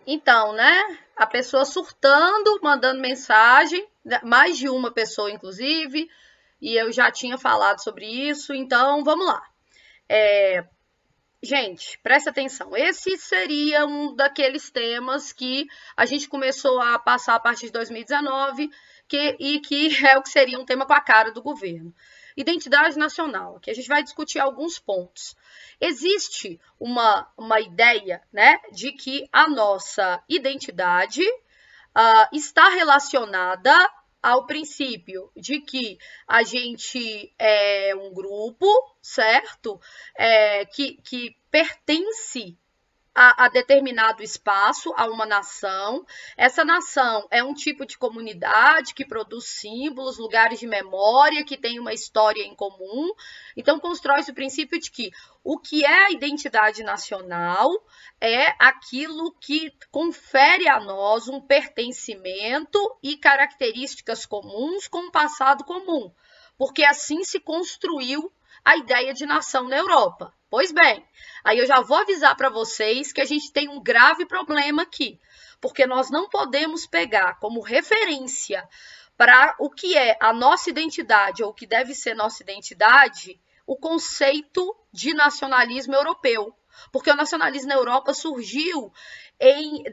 Então, né? A pessoa surtando, mandando mensagem, mais de uma pessoa, inclusive, e eu já tinha falado sobre isso, então vamos lá. Gente, presta atenção. Esse seria um daqueles temas que a gente começou a passar a partir de 2019 e que é o que seria um tema com a cara do governo. Identidade nacional, que a gente vai discutir alguns pontos. Existe uma ideia, né, de que a nossa identidade está relacionada ao princípio de que a gente é um grupo, certo? Que pertence a determinado espaço, a uma nação. Essa nação é um tipo de comunidade que produz símbolos, lugares de memória, que tem uma história em comum. Então, constrói-se o princípio de que o que é a identidade nacional é aquilo que confere a nós um pertencimento e características comuns com um passado comum, porque assim se construiu a ideia de nação na Europa. Pois bem, aí eu já vou avisar para vocês que a gente tem um grave problema aqui, porque nós não podemos pegar como referência para o que é a nossa identidade ou o que deve ser nossa identidade o conceito de nacionalismo europeu, porque o nacionalismo na Europa surgiu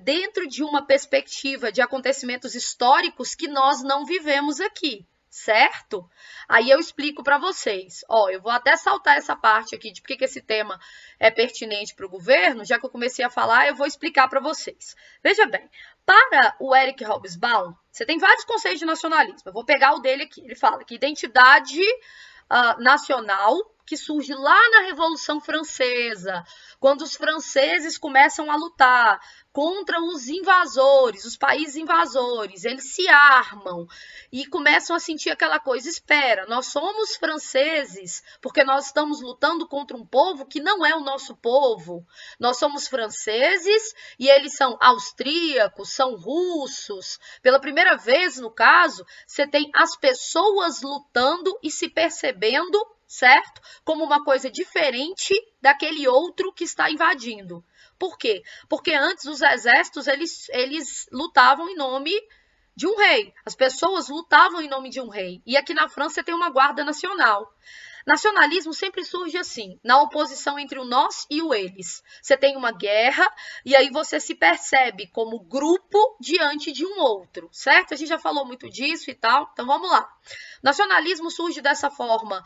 dentro de uma perspectiva de acontecimentos históricos que nós não vivemos aqui, certo? Aí eu explico para vocês. Eu vou até saltar essa parte aqui de por que esse tema é pertinente para o governo, já que eu comecei a falar, eu vou explicar para vocês. Veja bem, para o Eric Hobsbawm, você tem vários conceitos de nacionalismo. Eu vou pegar o dele aqui. Ele fala que identidade nacional que surge lá na Revolução Francesa, quando os franceses começam a lutar contra os invasores, os países invasores, eles se armam e começam a sentir aquela coisa, espera, nós somos franceses porque nós estamos lutando contra um povo que não é o nosso povo, nós somos franceses e eles são austríacos, são russos, pela primeira vez no caso, você tem as pessoas lutando e se percebendo, certo? Como uma coisa diferente daquele outro que está invadindo. Por quê? Porque antes os exércitos, eles lutavam em nome de um rei. As pessoas lutavam em nome de um rei. E aqui na França tem uma guarda nacional. Nacionalismo sempre surge assim, na oposição entre o nós e o eles. Você tem uma guerra e aí você se percebe como grupo diante de um outro, certo? A gente já falou muito disso e tal, então vamos lá. Nacionalismo surge dessa forma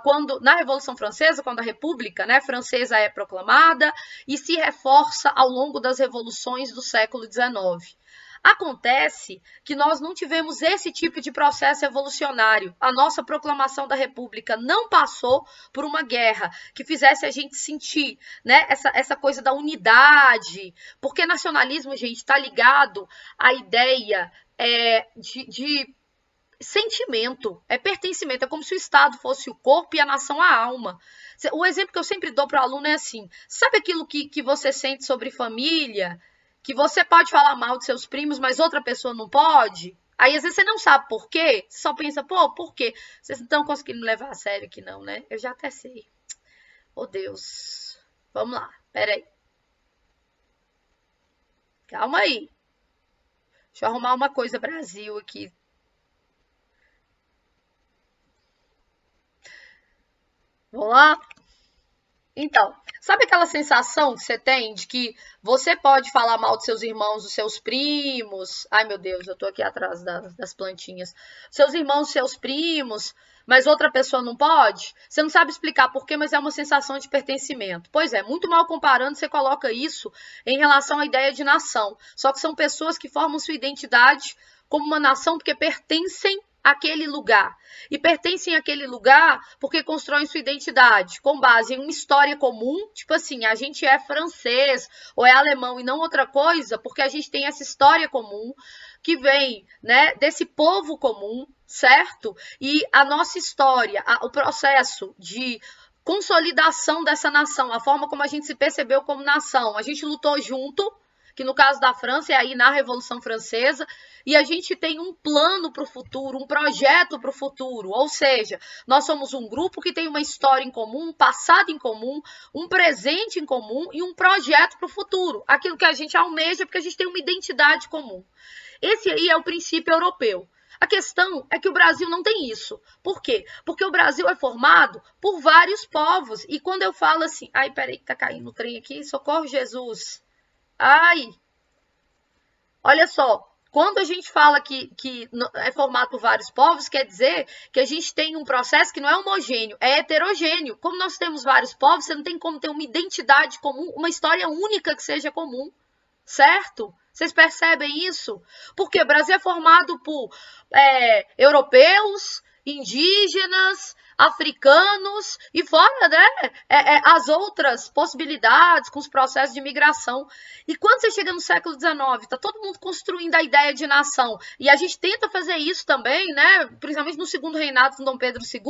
quando na Revolução Francesa, quando a República, né, francesa é proclamada e se reforça ao longo das revoluções do século XIX. Acontece que nós não tivemos esse tipo de processo evolucionário. A nossa proclamação da República não passou por uma guerra que fizesse a gente sentir, né, essa coisa da unidade. Porque nacionalismo, gente, está ligado à ideia de sentimento, é pertencimento, é como se o Estado fosse o corpo e a nação a alma. O exemplo que eu sempre dou para o aluno é assim, sabe aquilo que você sente sobre família, que você pode falar mal de seus primos, mas outra pessoa não pode? Aí às vezes você não sabe por quê, você só pensa, pô, por quê? Vocês não estão conseguindo levar a sério aqui não, né? Eu já até sei. Oh, Deus. Vamos lá, peraí. Calma aí. Deixa eu arrumar uma coisa Brasil aqui. Vamos lá? Então, sabe aquela sensação que você tem de que você pode falar mal dos seus irmãos, dos seus primos? Ai, meu Deus, eu tô aqui atrás das plantinhas. Seus irmãos, seus primos, mas outra pessoa não pode? Você não sabe explicar por quê, mas é uma sensação de pertencimento. Pois é, muito mal comparando, você coloca isso em relação à ideia de nação. Só que são pessoas que formam sua identidade como uma nação porque pertencem àquele lugar. E pertencem àquele lugar porque constroem sua identidade com base em uma história comum, tipo assim, a gente é francês ou é alemão e não outra coisa, porque a gente tem essa história comum que vem, né, desse povo comum, certo? E a nossa história, o processo de consolidação dessa nação, a forma como a gente se percebeu como nação, a gente lutou junto que no caso da França é aí na Revolução Francesa, e a gente tem um plano para o futuro, um projeto para o futuro, ou seja, nós somos um grupo que tem uma história em comum, um passado em comum, um presente em comum e um projeto para o futuro, aquilo que a gente almeja, porque a gente tem uma identidade comum. Esse aí é o princípio europeu. A questão é que o Brasil não tem isso. Por quê? Porque o Brasil é formado por vários povos. E quando eu falo assim... Ai, peraí que tá caindo o trem aqui. Socorro, Jesus. Ai. Olha só. Quando a gente fala que é formado por vários povos, quer dizer que a gente tem um processo que não é homogêneo, é heterogêneo. Como nós temos vários povos, você não tem como ter uma identidade comum, uma história única que seja comum. Certo? Vocês percebem isso? Porque o Brasil é formado por europeus, indígenas, africanos e fora, né, as outras possibilidades com os processos de migração. E quando você chega no século XIX, está todo mundo construindo a ideia de nação. E a gente tenta fazer isso também, né, principalmente no segundo reinado com Dom Pedro II,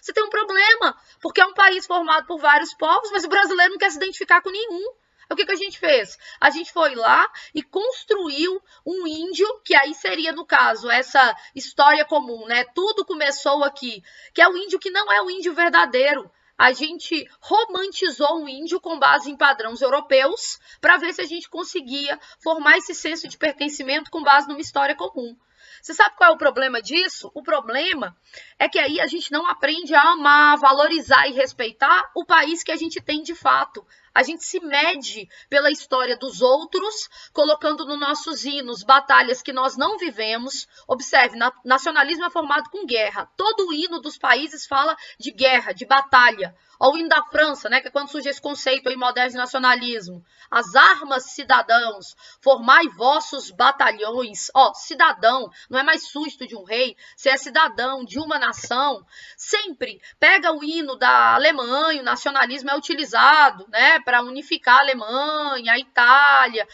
você tem um problema, porque é um país formado por vários povos, mas o brasileiro não quer se identificar com nenhum. O que a gente fez? A gente foi lá e construiu um índio, que aí seria, no caso, essa história comum, né? Tudo começou aqui, que é o índio que não é o índio verdadeiro. A gente romantizou o índio com base em padrões europeus para ver se a gente conseguia formar esse senso de pertencimento com base numa história comum. Você sabe qual é o problema disso? O problema é que aí a gente não aprende a amar, valorizar e respeitar o país que a gente tem de fato. A gente se mede pela história dos outros, colocando nos nossos hinos batalhas que nós não vivemos. Observe, nacionalismo é formado com guerra. Todo o hino dos países fala de guerra, de batalha. Ó, o hino da França, né, que é quando surge esse conceito aí moderno de nacionalismo. As armas, cidadãos, formai vossos batalhões. Ó, cidadão, não é mais súdito de um rei, você é cidadão de uma nação. Sempre pega o hino da Alemanha, o nacionalismo é utilizado, né, para unificar a Alemanha, a Itália,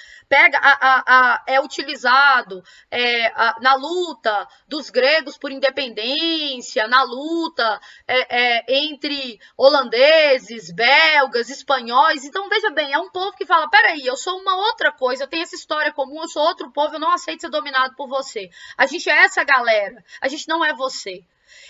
é utilizado na luta dos gregos por independência, na luta entre holandeses, belgas, espanhóis. Então, veja bem, é um povo que fala, peraí, eu sou uma outra coisa, eu tenho essa história comum, eu sou outro povo, eu não aceito ser dominado por você. A gente é essa galera, a gente não é você.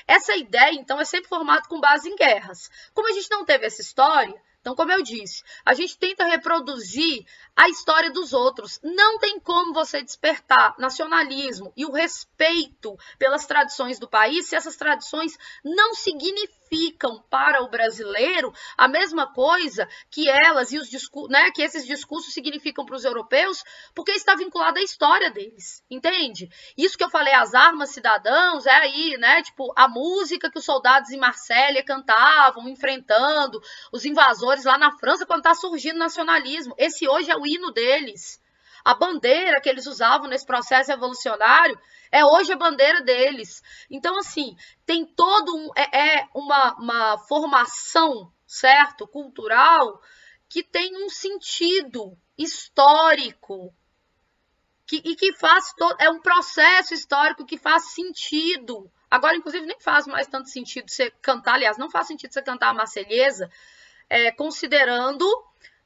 Essa ideia, então, é sempre formada com base em guerras. Como a gente não teve essa história, então, como eu disse, a gente tenta reproduzir a história dos outros. Não tem como você despertar nacionalismo e o respeito pelas tradições do país se essas tradições não significam para o brasileiro a mesma coisa que elas e os discursos, né, que esses discursos significam para os europeus, porque está vinculado à história deles, entende? Isso que eu falei, as armas, cidadãos, é aí, né, tipo, a música que os soldados em Marsella cantavam, enfrentando os invasores lá na França, quando está surgindo o nacionalismo. Esse hoje é o hino deles. A bandeira que eles usavam nesse processo revolucionário é hoje a bandeira deles. Então, assim, tem todo uma formação, certo, cultural, que tem um sentido histórico, e que faz é um processo histórico que faz sentido. Agora, inclusive, nem faz mais tanto sentido você cantar, aliás, não faz sentido você cantar a Marselhesa, considerando,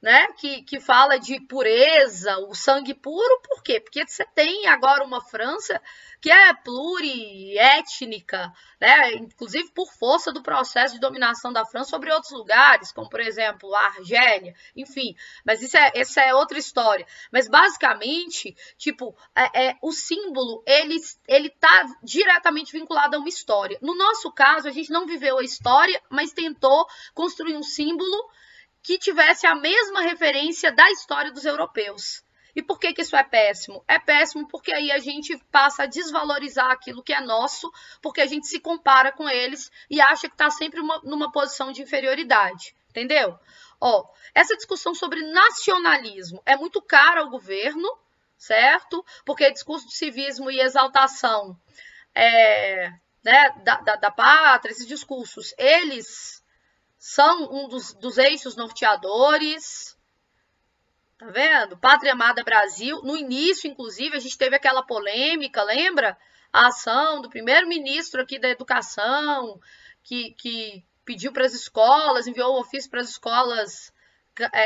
né, que fala de pureza, o sangue puro. Por quê? Porque você tem agora uma França que é pluriétnica, né, inclusive por força do processo de dominação da França sobre outros lugares, como, por exemplo, a Argélia, enfim, mas essa é outra história. Mas, basicamente, tipo, o símbolo, ele tá diretamente vinculado a uma história. No nosso caso, a gente não viveu a história, mas tentou construir um símbolo que tivesse a mesma referência da história dos europeus. E por que isso é péssimo? É péssimo porque aí a gente passa a desvalorizar aquilo que é nosso, porque a gente se compara com eles e acha que está sempre numa posição de inferioridade, entendeu? Ó, essa discussão sobre nacionalismo é muito cara ao governo, certo? Porque discurso de civismo e exaltação né, da pátria, esses discursos, eles são um dos eixos norteadores. Tá vendo? Pátria Amada Brasil. No início, inclusive, a gente teve aquela polêmica, lembra? A ação do primeiro-ministro aqui da Educação, que pediu para as escolas, enviou um ofício para as escolas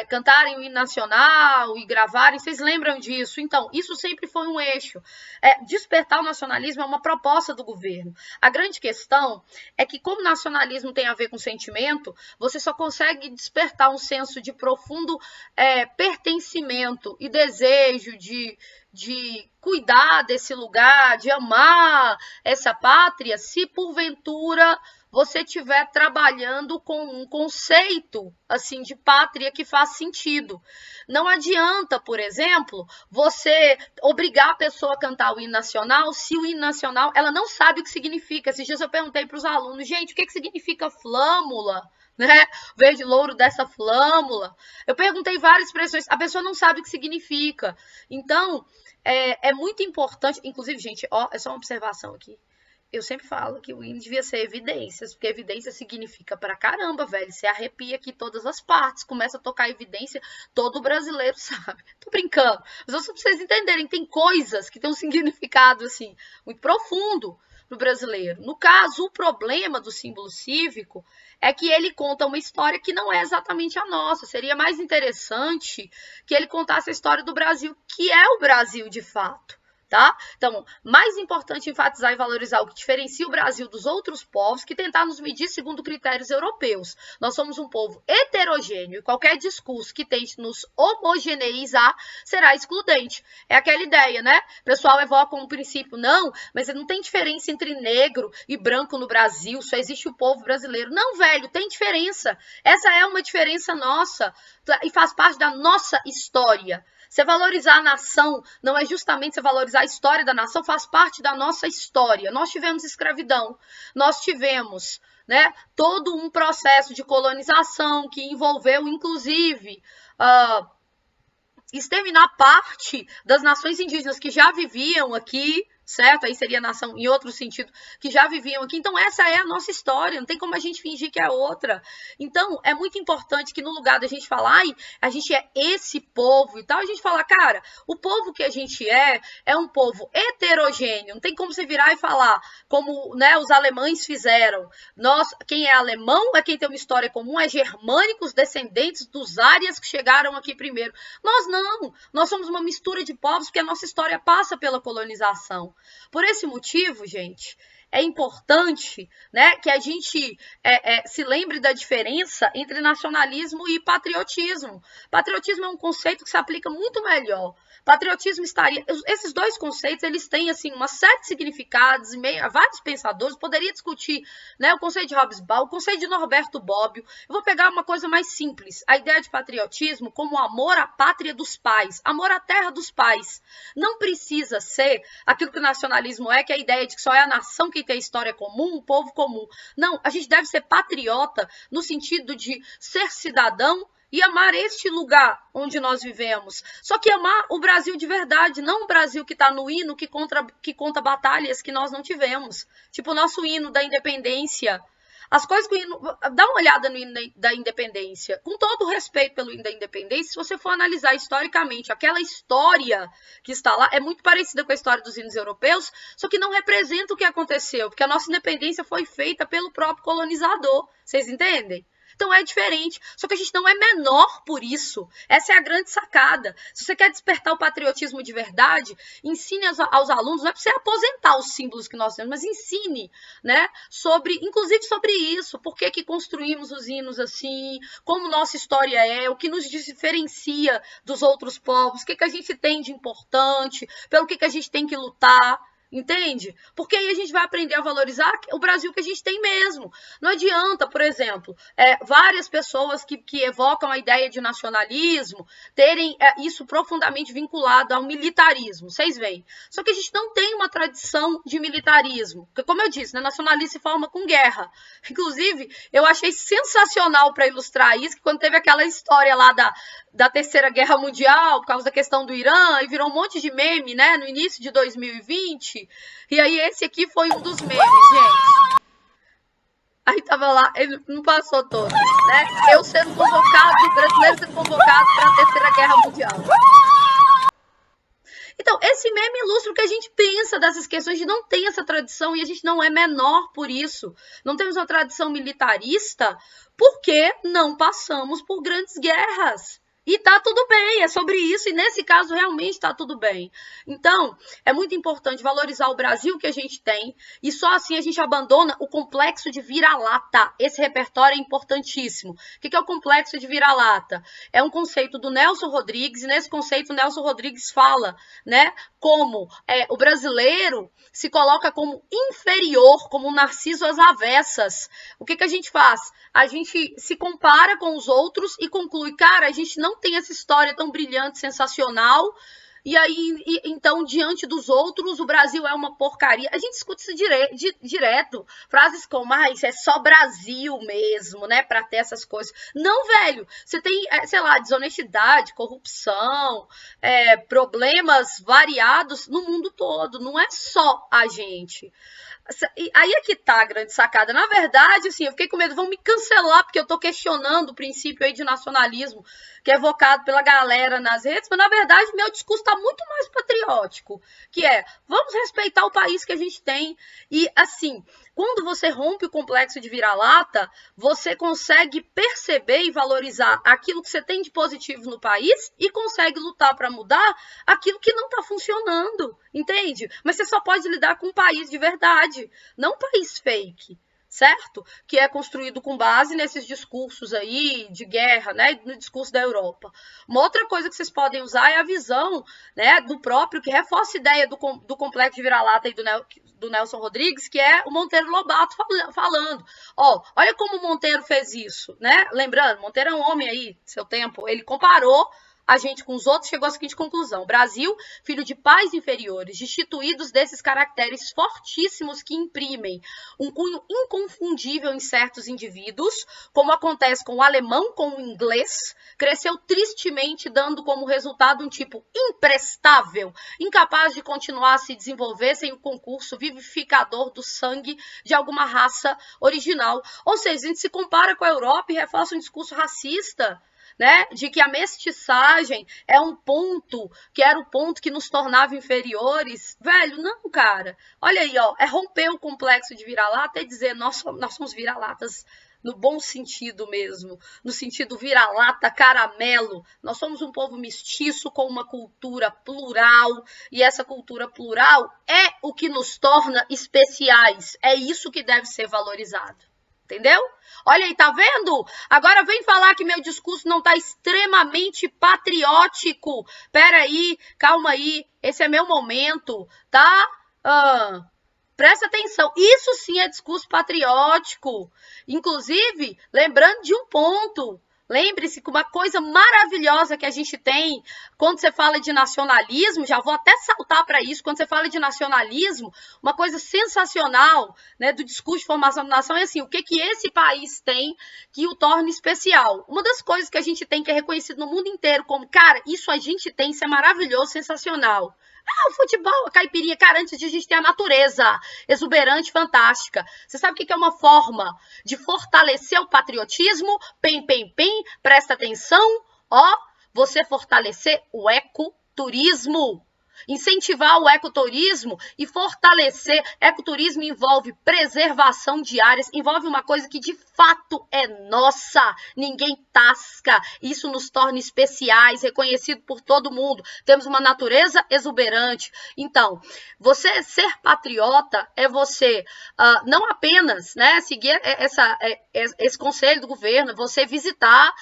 cantarem o hino nacional e gravarem, vocês lembram disso? Então, isso sempre foi um eixo. Despertar o nacionalismo é uma proposta do governo. A grande questão é que, como nacionalismo tem a ver com sentimento, você só consegue despertar um senso de profundo pertencimento e desejo de cuidar desse lugar, de amar essa pátria, se porventura você estiver trabalhando com um conceito assim de pátria que faz sentido. Não adianta, por exemplo, você obrigar a pessoa a cantar o hino nacional se o hino nacional ela não sabe o que significa. Esses dias eu perguntei para os alunos, gente, o que significa flâmula? Né? Verde louro dessa flâmula. Eu perguntei várias expressões, a pessoa não sabe o que significa. Então, é muito importante, inclusive, gente, ó, é só uma observação aqui. Eu sempre falo que o hino devia ser evidências, porque evidência significa pra caramba, velho. Você arrepia aqui todas as partes, começa a tocar evidência, todo brasileiro sabe. Tô brincando, mas só pra vocês entenderem, tem coisas que têm um significado, assim, muito profundo pro brasileiro. No caso, o problema do símbolo cívico é que ele conta uma história que não é exatamente a nossa. Seria mais interessante que ele contasse a história do Brasil, que é o Brasil de fato. Tá? Então, mais importante enfatizar e valorizar o que diferencia o Brasil dos outros povos que tentar nos medir segundo critérios europeus. Nós somos um povo heterogêneo e qualquer discurso que tente nos homogeneizar será excludente. É aquela ideia, né? O pessoal evoca um princípio, não, mas não tem diferença entre negro e branco no Brasil, só existe o povo brasileiro. Não, velho, tem diferença. Essa é uma diferença nossa e faz parte da nossa história. Você valorizar a nação não é justamente você valorizar a história da nação, faz parte da nossa história. Nós tivemos escravidão, nós tivemos, né, todo um processo de colonização que envolveu, inclusive, exterminar parte das nações indígenas que já viviam aqui, certo? Aí seria nação em outro sentido, que já viviam aqui. Então, essa é a nossa história, não tem como a gente fingir que é outra. Então, é muito importante que no lugar da gente falar, ai, a gente é esse povo e tal, a gente falar, cara, o povo que a gente é um povo heterogêneo. Não tem como você virar e falar, como, né, os alemães fizeram. Nós, quem é alemão é quem tem uma história comum, é germânicos, descendentes dos árias que chegaram aqui primeiro. Nós não, nós somos uma mistura de povos, porque a nossa história passa pela colonização. Por esse motivo, gente, é importante, né, que a gente se lembre da diferença entre nacionalismo e patriotismo. Patriotismo é um conceito que se aplica muito melhor. Patriotismo estaria... Esses dois conceitos, eles têm, assim, uma série de significados, vários pensadores, poderia discutir, né, o conceito de Hobsbawm, o conceito de Norberto Bobbio. Eu vou pegar uma coisa mais simples, a ideia de patriotismo como amor à pátria dos pais, amor à terra dos pais. Não precisa ser aquilo que o nacionalismo é, que é a ideia de que só é a nação que tem história comum, um povo comum. Não, a gente deve ser patriota no sentido de ser cidadão e amar este lugar onde nós vivemos. Só que amar o Brasil de verdade, não o Brasil que está no hino que conta batalhas que nós não tivemos. Tipo o nosso hino da independência. As coisas que o hino... Dá uma olhada no hino da independência. Com todo o respeito pelo hino da independência, se você for analisar historicamente, aquela história que está lá é muito parecida com a história dos hinos europeus, só que não representa o que aconteceu, porque a nossa independência foi feita pelo próprio colonizador. Vocês entendem? Então é diferente, só que a gente não é menor por isso. Essa é a grande sacada. Se você quer despertar o patriotismo de verdade, ensine aos alunos, não é para você aposentar os símbolos que nós temos, mas ensine, né, inclusive sobre isso, por que construímos os hinos assim, como nossa história é, o que nos diferencia dos outros povos, o que a gente tem de importante, pelo que a gente tem que lutar. Entende? Porque aí a gente vai aprender a valorizar o Brasil que a gente tem mesmo. Não adianta, por exemplo, várias pessoas que evocam a ideia de nacionalismo terem isso profundamente vinculado ao militarismo. Vocês veem. Só que a gente não tem uma tradição de militarismo. Porque, como eu disse, né, nacionalismo se forma com guerra. Inclusive, eu achei sensacional para ilustrar isso, que quando teve aquela história lá da Terceira Guerra Mundial, por causa da questão do Irã, e virou um monte de meme, né, no início de 2020. E aí esse aqui foi um dos memes, gente. Aí tava lá, ele não passou todo, né? Eu sendo convocado, brasileiro sendo convocado para a Terceira Guerra Mundial. Então, esse mesmo ilustra o que a gente pensa dessas questões. A gente não tem essa tradição e a gente não é menor por isso. Não temos uma tradição militarista porque não passamos por grandes guerras. E tá tudo bem, é sobre isso, e nesse caso realmente tá tudo bem. Então, é muito importante valorizar o Brasil que a gente tem, e só assim a gente abandona o complexo de vira-lata. Esse repertório é importantíssimo. O que é o complexo de vira-lata? É um conceito do Nelson Rodrigues, e nesse conceito o Nelson Rodrigues fala, né, como o brasileiro se coloca como inferior, como um narciso às avessas. O que a gente faz? A gente se compara com os outros e conclui, cara, a gente não tem essa história tão brilhante, sensacional, e aí, então, diante dos outros, o Brasil é uma porcaria. A gente escuta isso direto, frases como, isso é só Brasil mesmo, né, pra ter essas coisas. Não, velho, você tem, sei lá, desonestidade, corrupção, problemas variados no mundo todo, não é só a gente. Aí é que tá a grande sacada. Na verdade, assim, eu fiquei com medo, vão me cancelar, porque eu tô questionando o princípio aí de nacionalismo que é evocado pela galera nas redes, mas na verdade meu discurso tá muito mais patriótico, que vamos respeitar o país que a gente tem. E assim, quando você rompe o complexo de vira-lata, você consegue perceber e valorizar aquilo que você tem de positivo no país e consegue lutar para mudar aquilo que não tá funcionando, entende? Mas você só pode lidar com um país de verdade, não um país fake, certo? Que é construído com base nesses discursos aí de guerra, né? No discurso da Europa. Uma outra coisa que vocês podem usar é a visão, né, do próprio, que reforça a ideia do complexo de vira-lata aí do Nelson Rodrigues, que é o Monteiro Lobato falando. Olha como o Monteiro fez isso, né? Lembrando, Monteiro é um homem aí, seu tempo, ele comparou a gente com os outros, chegou à seguinte conclusão: Brasil, filho de pais inferiores, destituídos desses caracteres fortíssimos que imprimem um cunho inconfundível em certos indivíduos, como acontece com o alemão com o inglês, cresceu tristemente, dando como resultado um tipo imprestável, incapaz de continuar a se desenvolver sem o concurso vivificador do sangue de alguma raça original. Ou seja, a gente se compara com a Europa e reforça um discurso racista, né, de que a mestiçagem é um ponto, que era o ponto que nos tornava inferiores. Velho, não, cara. Olha aí, é romper o complexo de vira-lata e dizer nós somos vira-latas no bom sentido mesmo, no sentido vira-lata, caramelo. Nós somos um povo mestiço com uma cultura plural, e essa cultura plural é o que nos torna especiais. É isso que deve ser valorizado. Entendeu? Olha aí, tá vendo? Agora vem falar que meu discurso não tá extremamente patriótico. Pera aí, calma aí. Esse é meu momento, tá? Presta atenção. Isso sim é discurso patriótico. Inclusive, lembrando de um ponto. Lembre-se que uma coisa maravilhosa que a gente tem quando você fala de nacionalismo, já vou até saltar para isso, quando você fala de nacionalismo, uma coisa sensacional, né, do discurso de formação da nação é assim, o que esse país tem que o torna especial? Uma das coisas que a gente tem que é reconhecido no mundo inteiro como, cara, isso a gente tem, isso é maravilhoso, sensacional. O futebol, a caipirinha, cara, antes de a gente ter a natureza exuberante, fantástica. Você sabe o que é uma forma de fortalecer o patriotismo? Presta atenção, você fortalecer o ecoturismo. Incentivar o ecoturismo e fortalecer. Ecoturismo envolve preservação de áreas, envolve uma coisa que de fato é nossa, ninguém tasca. Isso nos torna especiais, reconhecido por todo mundo. Temos uma natureza exuberante. Então, você ser patriota é você não apenas, né, seguir esse conselho do governo, você visitar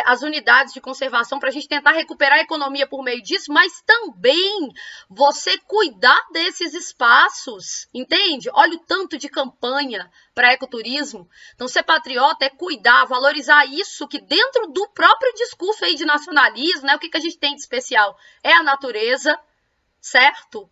as unidades de conservação para a gente tentar recuperar a economia por meio disso, mas também você cuidar desses espaços, entende? Olha o tanto de campanha para ecoturismo. Então, ser patriota é cuidar, valorizar isso que dentro do próprio discurso aí de nacionalismo, né, o que a gente tem de especial? É a natureza, certo?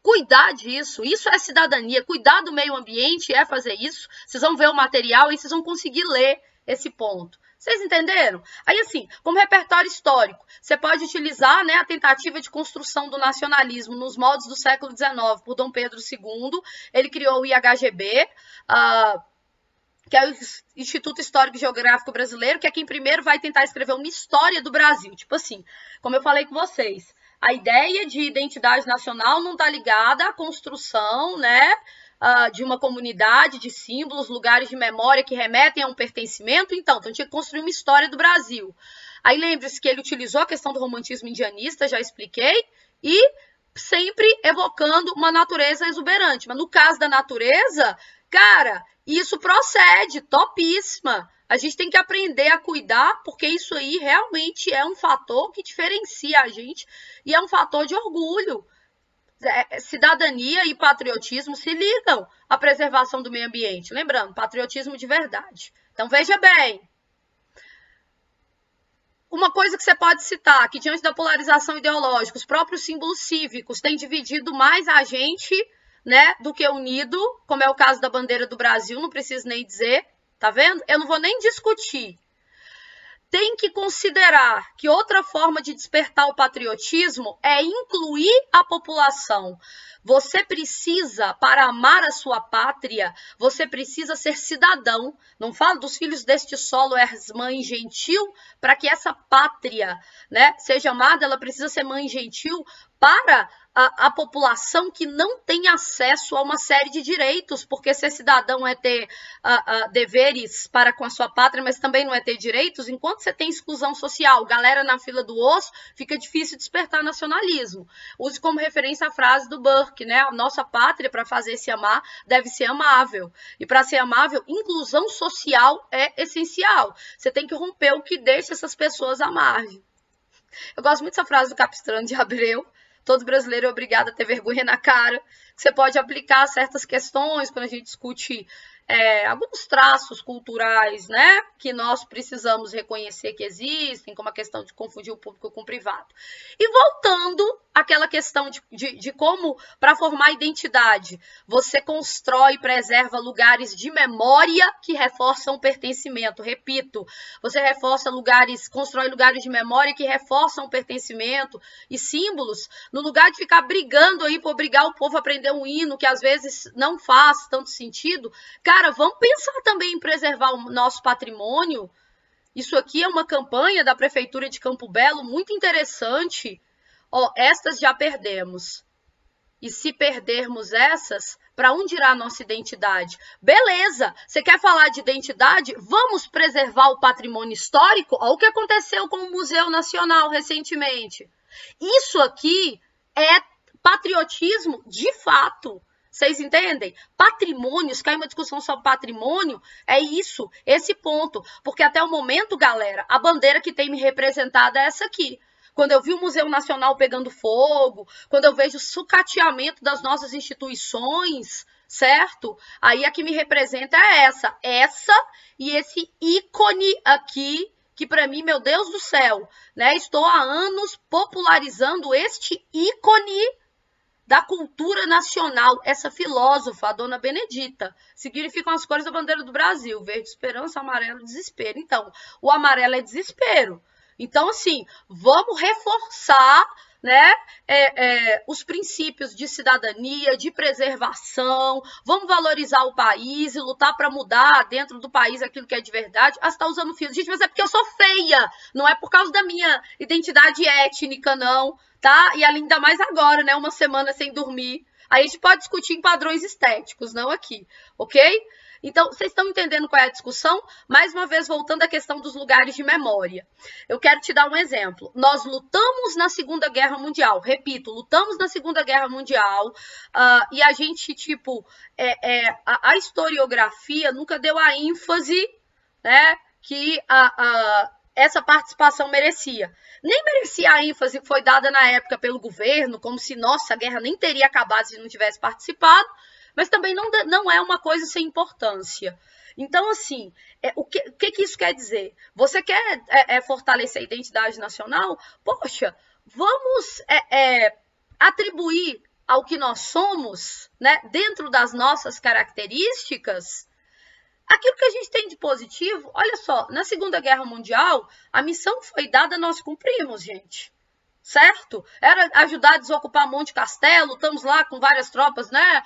Cuidar disso, isso é cidadania. Cuidar do meio ambiente é fazer isso. Vocês vão ver o material e vocês vão conseguir ler esse ponto. Vocês entenderam? Aí, assim, como repertório histórico, você pode utilizar, né, a tentativa de construção do nacionalismo nos moldes do século XIX por Dom Pedro II. Ele criou o IHGB, que é o Instituto Histórico e Geográfico Brasileiro, que é quem primeiro vai tentar escrever uma história do Brasil. Tipo assim, como eu falei com vocês, A ideia de identidade nacional não está ligada à construção, né, de uma comunidade, de símbolos, lugares de memória que remetem a um pertencimento. Então tinha que construir uma história do Brasil. Aí lembre-se que ele utilizou a questão do romantismo indianista, já expliquei, e sempre evocando uma natureza exuberante. Mas no caso da natureza, cara, isso procede, topíssima. A gente tem que aprender a cuidar, porque isso aí realmente é um fator que diferencia a gente e é um fator de orgulho. Cidadania e patriotismo se ligam à preservação do meio ambiente. Lembrando, patriotismo de verdade. Então, veja bem. Uma coisa que você pode citar, que diante da polarização ideológica, os próprios símbolos cívicos têm dividido mais a gente, né, do que unido, como é o caso da bandeira do Brasil, não preciso nem dizer. Tá vendo? Eu não vou nem discutir. Tem que considerar que outra forma de despertar o patriotismo é incluir a população. Você precisa, para amar a sua pátria, você precisa ser cidadão. Não falo dos filhos deste solo, és mãe gentil, para que essa pátria, né, seja amada, ela precisa ser mãe gentil para a população que não tem acesso a uma série de direitos, porque ser cidadão é ter deveres para com a sua pátria, mas também não é ter direitos. Enquanto você tem exclusão social, galera na fila do osso, fica difícil despertar nacionalismo. Use como referência a frase do Burke, né? A nossa pátria, para fazer se amar, deve ser amável. E para ser amável, inclusão social é essencial. Você tem que romper o que deixa essas pessoas à margem. Eu gosto muito dessa frase do Capistrano de Abreu. Todo brasileiro é obrigado a ter vergonha na cara. Você pode aplicar certas questões quando a gente discute alguns traços culturais, né, que nós precisamos reconhecer que existem, como a questão de confundir o público com o privado. E voltando àquela questão de como, para formar identidade, você constrói e preserva lugares de memória que reforçam o pertencimento. Repito, você constrói lugares de memória que reforçam o pertencimento e símbolos, no lugar de ficar brigando aí por obrigar o povo a aprender um hino que às vezes não faz tanto sentido. Cara, vamos pensar também em preservar o nosso patrimônio. Isso aqui é uma campanha da Prefeitura de Campo Belo muito interessante. Ó, estas já perdemos. E se perdermos essas, para onde irá a nossa identidade? Beleza, você quer falar de identidade? Vamos preservar o patrimônio histórico? Olha o que aconteceu com o Museu Nacional recentemente. Isso aqui é patriotismo de fato. Vocês entendem? Patrimônios, cai uma discussão sobre patrimônio, é isso, esse ponto. Porque até o momento, galera, a bandeira que tem me representado é essa aqui. Quando eu vi o Museu Nacional pegando fogo, quando eu vejo o sucateamento das nossas instituições, certo? Aí a que me representa é essa e esse ícone aqui, que para mim, meu Deus do céu, né? Estou há anos popularizando este ícone da cultura nacional, essa filósofa, a dona Benedita, significam as cores da bandeira do Brasil, verde, esperança, amarelo, desespero. Então, o amarelo é desespero. Então, assim, vamos reforçar, né, os princípios de cidadania, de preservação, vamos valorizar o país e lutar para mudar dentro do país aquilo que é de verdade. Ah, você está usando filtro. Gente, mas é porque eu sou feia, não é por causa da minha identidade étnica, não, tá? E ainda mais agora, né, uma semana sem dormir. Aí a gente pode discutir em padrões estéticos, não aqui, ok? Então, vocês estão entendendo qual é a discussão? Mais uma vez, voltando à questão dos lugares de memória. Eu quero te dar um exemplo. Nós lutamos na Segunda Guerra Mundial. Repito, lutamos na Segunda Guerra Mundial e a gente, tipo, a historiografia nunca deu a ênfase, né, que essa participação merecia. Nem merecia a ênfase que foi dada na época pelo governo, como se, nossa, a guerra nem teria acabado se não tivesse participado, mas também não é uma coisa sem importância. Então, assim, o que isso quer dizer? Você quer fortalecer a identidade nacional? Poxa, vamos atribuir ao que nós somos, né, dentro das nossas características, aquilo que a gente tem de positivo. Olha só, na Segunda Guerra Mundial, a missão foi dada, nós cumprimos, gente. Certo? Era ajudar a desocupar Monte Castelo, estamos lá com várias tropas, né,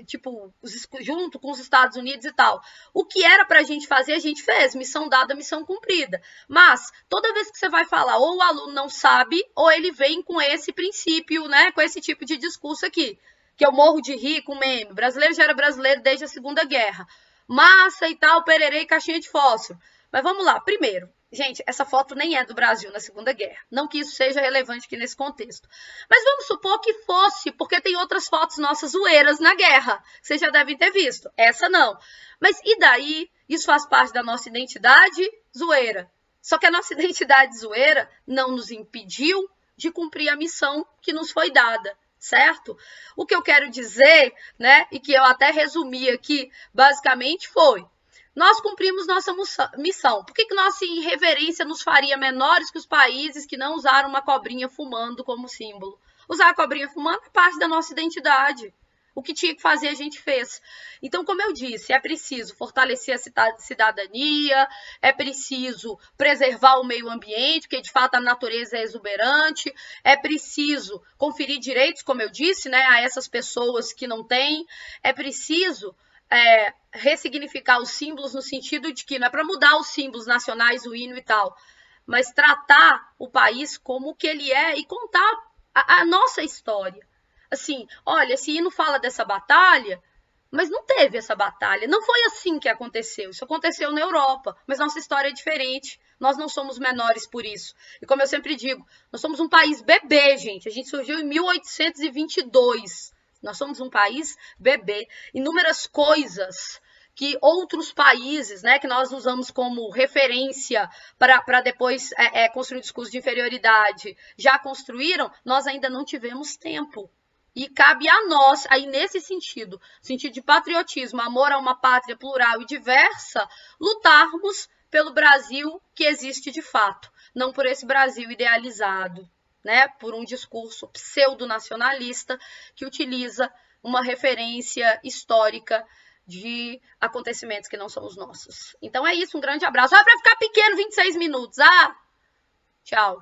tipo, junto com os Estados Unidos e tal. O que era para a gente fazer, a gente fez. Missão dada, missão cumprida. Mas, toda vez que você vai falar, ou o aluno não sabe, ou ele vem com esse princípio, né? Com esse tipo de discurso aqui. Que eu morro de rir com meme. Brasileiro já era brasileiro desde a Segunda Guerra. Massa e tal, pererê e caixinha de fósforo. Mas vamos lá. Primeiro, gente, essa foto nem é do Brasil na Segunda Guerra. Não que isso seja relevante aqui nesse contexto. Mas vamos supor que fosse, porque tem outras fotos nossas zoeiras na guerra. Vocês já devem ter visto. Essa não. Mas e daí? Isso faz parte da nossa identidade zoeira. Só que a nossa identidade zoeira não nos impediu de cumprir a missão que nos foi dada. Certo? O que eu quero dizer, né, e que eu até resumi aqui, basicamente foi: nós cumprimos nossa missão. Por que nossa irreverência nos faria menores que os países que não usaram uma cobrinha fumando como símbolo? Usar a cobrinha fumando é parte da nossa identidade. O que tinha que fazer, a gente fez. Então, como eu disse, é preciso fortalecer a cidadania, é preciso preservar o meio ambiente, porque de fato a natureza é exuberante, é preciso conferir direitos, como eu disse, né, a essas pessoas que não têm, é preciso ressignificar os símbolos no sentido de que não é para mudar os símbolos nacionais, o hino e tal, mas tratar o país como o que ele é e contar a nossa história. Assim, olha, esse hino fala dessa batalha, mas não teve essa batalha. Não foi assim que aconteceu. Isso aconteceu na Europa, mas nossa história é diferente. Nós não somos menores por isso. E como eu sempre digo, nós somos um país bebê, gente. A gente surgiu em 1822. Nós somos um país bebê. Inúmeras coisas que outros países, né, que nós usamos como referência para depois construir um discurso de inferioridade, já construíram, nós ainda não tivemos tempo. E cabe a nós, aí nesse sentido de patriotismo, amor a uma pátria plural e diversa, lutarmos pelo Brasil que existe de fato, não por esse Brasil idealizado, né, por um discurso pseudo-nacionalista que utiliza uma referência histórica de acontecimentos que não são os nossos. Então é isso, um grande abraço. Para ficar pequeno, 26 minutos. Tchau.